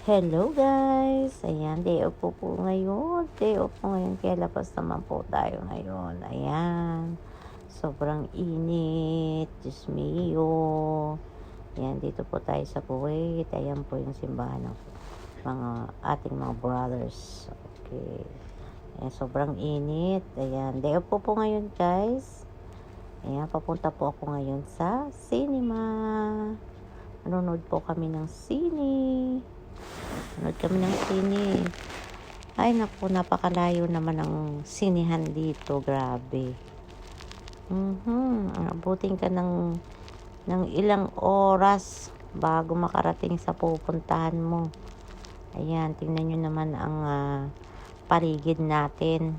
Hello guys! Ayan, day off po ngayon. Day off po ngayon, kaya labas naman po tayo ngayon. Ayan, sobrang init. Diyos mio. Ayan, dito po tayo sa Kuwait. Ayan po yung simbahan ng ating mga brothers. Okay. Ayan, sobrang init. Ayan, day off po ngayon guys. Ayan, papunta po ako ngayon sa cinema. Nanonood po kami ng sine. Nanood kami ng sine. Ay naku, napakalayo naman ang sinehan dito. Grabe. Abutin ka ng ilang oras bago makarating sa pupuntahan mo. Ayan, tingnan nyo naman ang paligid natin.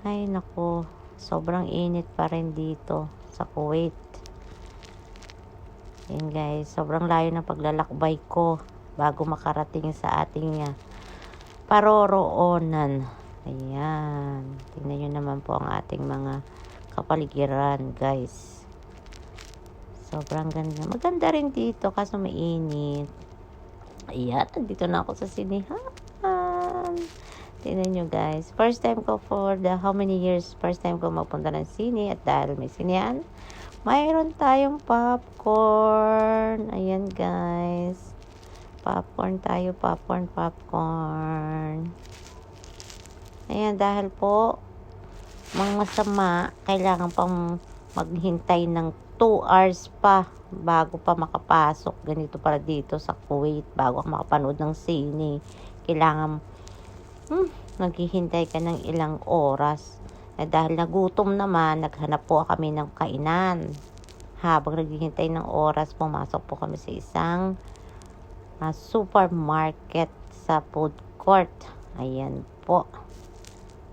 Ay naku, sobrang init pa rin dito sa Kuwait. Ayan guys, sobrang layo ng paglalakbay ko bago makarating sa ating paroroonan. Ayan, tingnan nyo naman po ang ating mga kapaligiran guys. Sobrang ganda. Maganda rin dito kaso mainit. Ayan, nandito na ako sa sinihan. Tingnan nyo guys, first time ko for the how many years, first time ko mapunta ng sine. At dahil may sinehan, mayroon tayong popcorn. Ayan guys, popcorn tayo, popcorn. Ayan, dahil po mga masama, kailangan pang maghintay ng 2 hours pa bago pa makapasok. Ganito para dito sa Kuwait, bago ka makapanood ng sine. Kailangan naghihintay ka ng ilang oras. Dahil nagutom naman, naghanap po kami ng kainan. Habang naghihintay ng oras, pumasok po kami sa isang supermarket sa food court. Ayan po.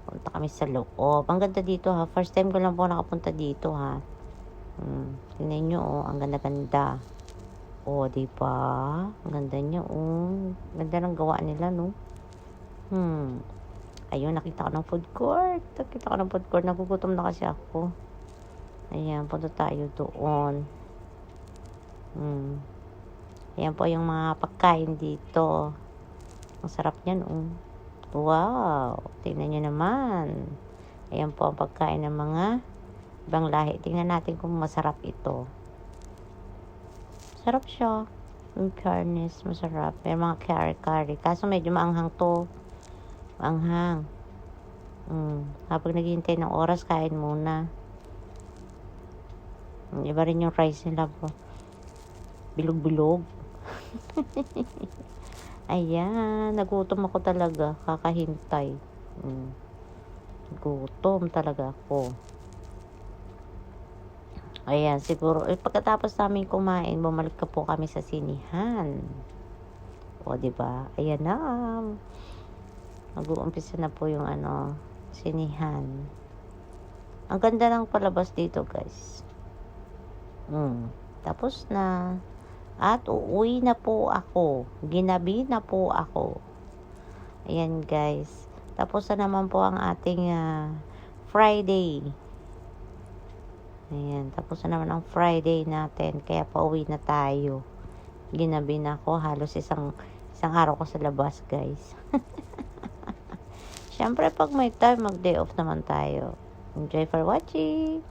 Punta kami sa loob. Ang ganda dito ha. First time ko lang po nakapunta dito ha. Tingnan nyo ang ganda-ganda. Diba? Ang ganda niya Ganda ng gawa nila no. Ayun, nakita ko ng food court. Nagugutom na kasi ako. Ayan, punta tayo doon. Ayan po yung mga pagkain dito. Ang sarap niyan, Wow! Tingnan nyo naman. Ayan po ang pagkain ng mga ibang lahi. Tingnan natin kung masarap ito. Sarap siya. In fairness, masarap. May mga kari-kari. Kaso medyo maanghang to. Maanghang. Habang naghihintay ng oras, kain muna. Iba rin yung rice nila po. Bilog-bilog. Ayan, nagutom ako talaga. Kakahintay. Gutom talaga ako. Ayan, siguro, pagkatapos namin kumain, bumalik ka po kami sa sinihan. Diba? Ayan na. Mag-uumpisa na po yung sinihan. Ang ganda ng palabas dito, guys. Tapos na. At uuwi na po ako. Ginabi na po ako. Ayan guys. Tapos na naman po ang ating Friday. Ayan. Tapos na naman ang Friday natin. Kaya pauwi na tayo. Ginabi na ako. Halos isang araw ko sa labas guys. Siyempre pag may time, mag-day off naman tayo. Enjoy for watching.